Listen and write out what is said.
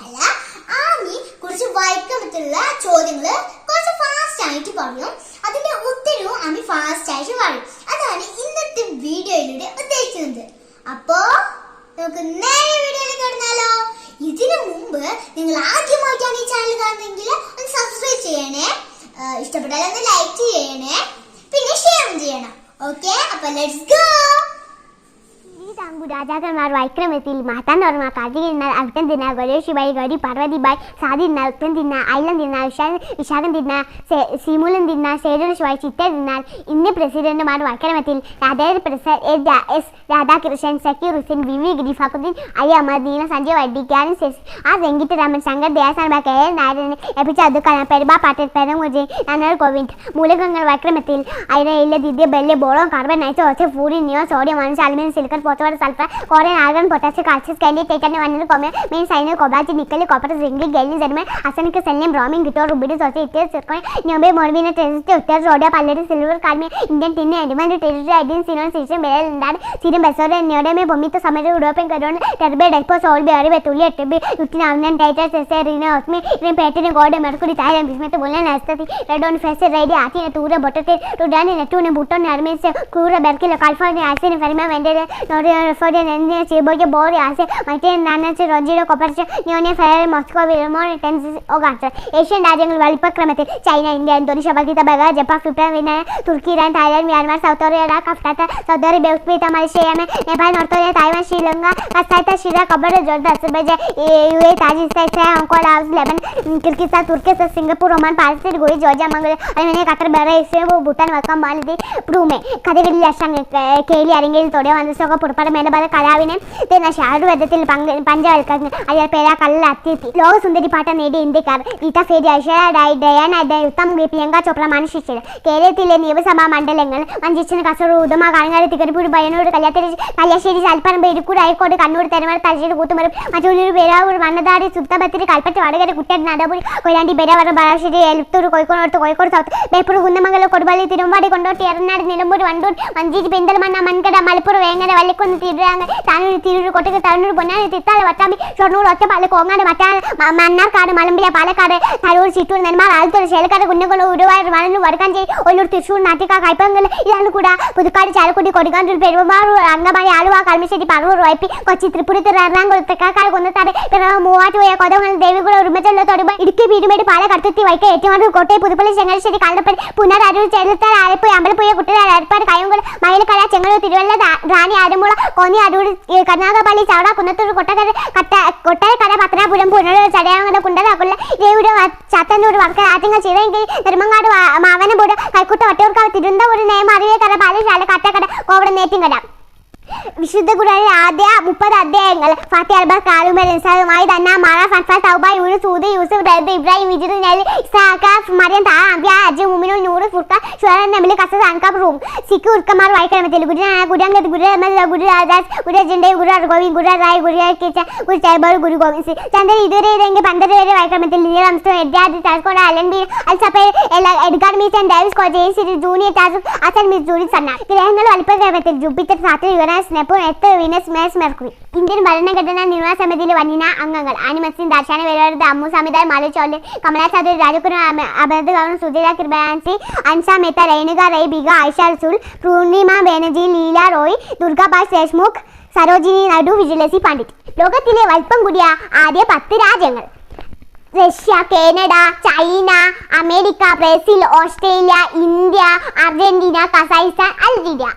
ഇൻഷാല്ലാ. ആദ്യം കുറച്ച് വായിക്കാനുള്ള ചോദ്യങ്ങള് കുറച്ച് ഫാസ്റ്റ് ആയിട്ട് പറയും, അതിന്റെ ഉത്തരവും ആമി ഫാസ്റ്റ് ആയിട്ട് പറയും. അതാണ് ഇന്നത്തെ വീഡിയോയിലൂടെ ഉദ്ദേശിക്കുന്നത്. അപ്പോ നമുക്ക് നേരെ വീഡിയോയിലേക്ക് കടന്നാലോ. ഇതിനു മുമ്പ് നിങ്ങൾ ആദ്യമായിട്ടാണ് ഈ ചാനൽ കാണുന്നതെങ്കിൽ ഒന്ന് സബ്സ്ക്രൈബ് ചെയ്യണേ, ഇഷ്ടപ്പെട്ടാൽ ഒന്ന് ലൈക്ക് ചെയ്യണേ, പിന്നെ ഷെയർ ചെയ്യണം. ഓക്കെ, അപ്പൊ ലെറ്റ്സ് ഗോ. രാജാക്കന്മാർ വൈക്രമത്തിൽ മാതാന്നോർമ്മ കാർത്തിക തിന്നാൽ അവിട്ടം തിന്ന ഗൗരീബായി ഗൗരി പാർവതിബായി സാധി തിന്നാൽ ഉത്തം തിന്ന ഐലം തിന്നാൽ വിശാഖം തിന്ന സിമുലം തിന്ന സേതുവായി ചിത്ത തിന്നാൽ ഇന്ത്യൻ പ്രസിഡന്റുമാർ വൈക്രമത്തിൽ രാധാകൃഷ്ണൻ സക്കീർ ഹുസൈൻ വി ഗിരിഫാഖുദ്ദീൻ അലി അഹമ്മദ് നീന സഞ്ജയ് വഡ്ഡി ക്യാരൻ ആ വെങ്കിട്ടരാമൻ ശങ്കർ ദേവസാൻബ കെ എൽ നായരനെ ലഭിച്ച അബ്ദുൽ കലാം പെരുബ പാട്ടേൽ പെരമുജി നന്നർ കോവിന്ദ് മൂലകങ്ങൾ വൈക്രമത്തിൽ ഐരൻ ദിദ്യ ബെല്ലെ boron carbon nitro oxide fluorine neo sodium അയൺസ് അലുമിനിയം സിലിക്കൺ ഫോസ്ഫറസ് സൾഫർ കോറിൻ ആർഗൺ പൊട്ടാസ്യം കാൽസ്യം സ്കാൻഡി ടൈറ്റാനിയം വന്നൽ കൊമേർ മെയിൻ cyanide cobalt nickel copper zinc ഗെലിൻ ജെർമൻ അസനിക് സെല്ലിയം ബ്രോമിൻ ഗിറ്റോർ റുബിഡി സോസി ഇറ്റേൽ സിർക്കോൺ നിയോബെ മോർബിന ടെസ്റ്റ് ഉത്തർ റോഡിയ പല്ലറ്റ് സിൽവർ കാഡ്മിയം ഇന്ത്യൻ ടിൻ എഡിമെന്റ് ടെറിട്ടറി ഐഡിൻ സിനോൺ സിസ്റ്റം ബെൽ ഉണ്ടാൻ സിരം ബെസോറെ നിയോഡമെ ബൊമിത്ത സമര യൂറോപ്യൻ കരോൺ ടെർബെ ഡെപ്പോ സോൾ ബെറി ബെത്തുലി എട്ടബി യുറ്റിൻ അവനൻ ടൈറ്റസ് സെസറിന ഓസ്മി ഇൻ പേറ്റൻ ഗോഡ് മെർക്കുറി താരം ബിസ്മത്ത് ബോലൻ അസ്തതി റെഡോൺ ഫെസ് റൈഡി ആറ്റിന തൂര ബൊട്ടത്തെ റുഡാനി നെറ്റൂനെ ബുട്ടോൺ അർമേസ് ക്രൂര ബെർക്കില കാൽഫോർണിയ ആസിൻ ഫെർമ വെൻഡർ നോറിയ ഫോർഡിയ നെന്ദിയ ചിബോയ ബോറി ആസെ മറ്റേ നാനച്ച് റോജിറോ കൊപ്പർച്ച് നിയോനെ ഫെറർ മോസ്കോ വിൽമോൺ ടെൻസ് ഓഗാട്ര ഏഷ്യൻ രാജ്യങ്ങൾ വലിപ്പക്രമത്തിൽ China India Indonesia Pakistan Bangladesh Japan Philippine Vietnam Turkey Iran Thailand Myanmar South Korea Iraq Afghanistan Saudi Arabia Uzbekistan Malaysia Yemen Nepal North Korea Taiwan Sri Lanka Kazakhstan Sri Lanka Cambodia Jordan Azerbaijan UAE Tajikistan Israel Hong Kong Laos Lebanon Kyrgyzstan Turkistan Singapore Oman Palestine Kuwait Georgia Mongolia Armenia Qatar Bahrain Israel Bhutan വക്കം മാലദ്വീപ് ബ്രൂമെ കഥകളിൽ അഷ്ടം Kayleigh അരങ്ങേൽ തോടിയ വന്നസൊക്കെ പുറപ്പാട് മേലപാത കലാവിനെ ഷാരുവധത്തിൽ പഞ്ചവൽക്കങ്ങൾ അയാൾ പേര കല്ലിൽ അത്യത്തി ലോകസുന്ദരി പാട്ട നേടിയ ഇന്ത്യക്കാർ റീത ഫേരി ഐശ്വര്യ ഡയാന ഉത്തം പ്രിയങ്ക ചോപ്ര മനുഷ്യർ കേരളത്തിലെ നിയമസഭാ മണ്ഡലങ്ങൾ മഞ്ചേശ്വരം കാസർഗോഡ് ഉദുമ കാഞ്ഞങ്ങാട് തിരുപ്പൂർ പയ്യന്നൂർ കല്യാശ്ശേരി ചാലപ്പറമ്പ് ഇടുക്കൂർ അഴീക്കോട് കണ്ണൂർ തെരമല തലശ്ശേരി കൂത്തുമരം മറ്റൂർ പേരാവൂർ മണ്ണതാടി സുത്തപത്തിരി കൽപ്പറ്റ വടകര കുട്ടനാട് നടപൂർ കൊയിലാണ്ടി പെരാവരം ബാലുശ്ശേരി എലത്തൂർ കോഴിക്കോട് കോഴിക്കോട് സൗത്ത് ബേപ്പൂർ കുന്നമംഗലം കൊടുവള്ളി തിരുവമ്പാടി കൊണ്ടോട്ടി എറനാട് നിലമ്പൂർ വണ്ടൂർ മഞ്ചേരി പെരിന്തൽമണ്ണ മൺകട മലപ്പുറം വേങ്ങര വള്ളിക്കുന്ന് തിരുവങ്ങ താനൂർ തിരൂർ കൊട്ടക താനൂർ പൊന്നാനി തിത്താല വട്ടാമ്പി ഷൊർണൂർ ഒറ്റപ്പാലം കോങ്ങാട് മണ്ണാർക്കാട് മലമ്പുഴ പാലക്കാട് തരൂർ ചിറ്റൂർ നെന്മാർ ആലത്തൂർ ചേലക്കാട് കുന്നംകുളം ഉരുവായൂർ മലന്നൂർ വടക്കാഞ്ചേരി ഒല്ലൂർ തൃശ്ശൂർ നാട്ടിക കൈപ്പങ്കൽ ഇതാണ് കൂടാ പുതുക്കാട് ചാലക്കുടി കൊടുങ്ങാണ്ടൂർ പെരുമ്പാവൂർ അങ്കമാലി ആലുവ കളമശ്ശേരി പറവൂർ വൈപ്പി കൊച്ചി തൃപ്പൂണിത്തുറ എറണാകുളം തെക്കാക്കാട് കുന്നത്താട് മൂവാറ്റുപുഴ കൊതമംഗലം ദേവികുളം ഉടുമ്പച്ചല്ല തൊടുമ്പ ഇടുക്കി പീരുമേട് പാലക്കാട് കടുത്തുരുത്തി വൈക്കം ഏറ്റുമാനൂർ കോട്ടയം പുതുപ്പള്ളി ചങ്ങനാശ്ശേരി കല്ലപ്പള്ളി പുനർ അരൂർ ചേലത്താൽ ആലപ്പുഴ അമ്പലപ്പുഴ കുട്ടനാട് അരിപ്പാട് കയ്യംകുളം മയിലക്കര ചെങ്ങന്നൂർ തിരുവല്ല റാണി ആലമുള കോന്നി അരൂർ കർണാടകപ്പള്ളി ചവട കുന്നത്തൂർ കൊട്ടാരക്കര പത്തനാപുരം പുനലൂർ ചടയമംഗലം കുണ്ടലാക്കുള്ള രേവൂർ ചത്തന്നൂർ വർക്കല ആറ്റിങ്ങൽ ചിറയൻകിരി നെടുമങ്ങാട് മാവനമ്പൂർ കൈക്കുട്ട വട്ടിയൂർക്കാവ് തിരുവനന്തപുരം നേമം അരുവേക്കര പാലശാല കട്ടക്കട കോവളം നേറ്റിങ്കര വിശുദ്ധ ഖുർആനിലെ ആദ്യ 30 അധ്യായങ്ങൾ ഫാത്തിഹ അൽബർ കാലുമൽ ഇൻസാനുമായി തന്നെ മാറ ഫൻഫ തൗബ യൂനുസ് സൂദ് യൂസുഫ് റബ്ബ് ഇബ്രാഹിം വിജിദ് നബി ഇസ്ഹാഖ മറിയം താ അംബിയ അജ് മുഅ്മിനൂൻ നൂർ ഫുർഖാൻ ഷുഅറ നബിൽ കസസ് അൻകബ് റൂം സിഖ് ഉർക്കമാർ വായിക്കണമെത്തിൽ ഗുരുഅംഗദ് ഗുരു അഹമ്മദ് ഗുരു രാജാസ് ഗുരു ജിൻഡേ ഗുരു ഗോവിന്ദ് ഗുരു റായ് ഗുരു കിച്ച ഗുരു ചൈബർ ഗുരു ഗോവിന്ദ് സിംഗ് ചന്ദ്രൻ ഇതുവരെ ഇതെങ്കിൽ 12 വരെ വായിക്കണമെത്തിൽ നീൽ ആംസ്ട്രോങ് എഡ്വാർഡ് ടാസ്കോഡ അലൻ ബി അൽ സപ്പേ എഡ്ഗാർ മീസ് ആൻഡ് ഡേവിസ് കോജേൻ സിറ്റി ജൂനിയർ ടാസ്ക് അസൻ മിസ് ജൂലി സന്ന ഗ്രഹങ്ങൾ വലിപ്പക്രമത്തിൽ Jupiter Saturn Uranus Neptune Earth Venus Mars mercury Indian ഭരണഘടനാ നിർമ്മാണ സമിതിയിലെ വനിതാ അംഗങ്ങൾ ആനിമസിൻ ദർശന വേലവരുടെ അമ്മു സമിതാർ മാലു ചൗധരി കമലാ ചൗധരി രാജകുമാർ അബദ് ഗൗൺ സുജയ കിർബാൻസി അൻസ മേത്ത രേണുക റേ ബിഗ ആയിഷ റസൂൽ പൂർണിമ ബാനർജി ലീല റോയ് ദുർഗാബാസ് ദേശ്മുഖ് സരോജിനി നായിഡു വിജയലക്ഷ്മി പണ്ഡിറ്റ് ലോകത്തിലെ വലിപ്പം കൂടിയ ആദ്യ 10 രാജ്യങ്ങൾ Russia Canada China America Brazil Australia India Argentina Kazakhstan Algeria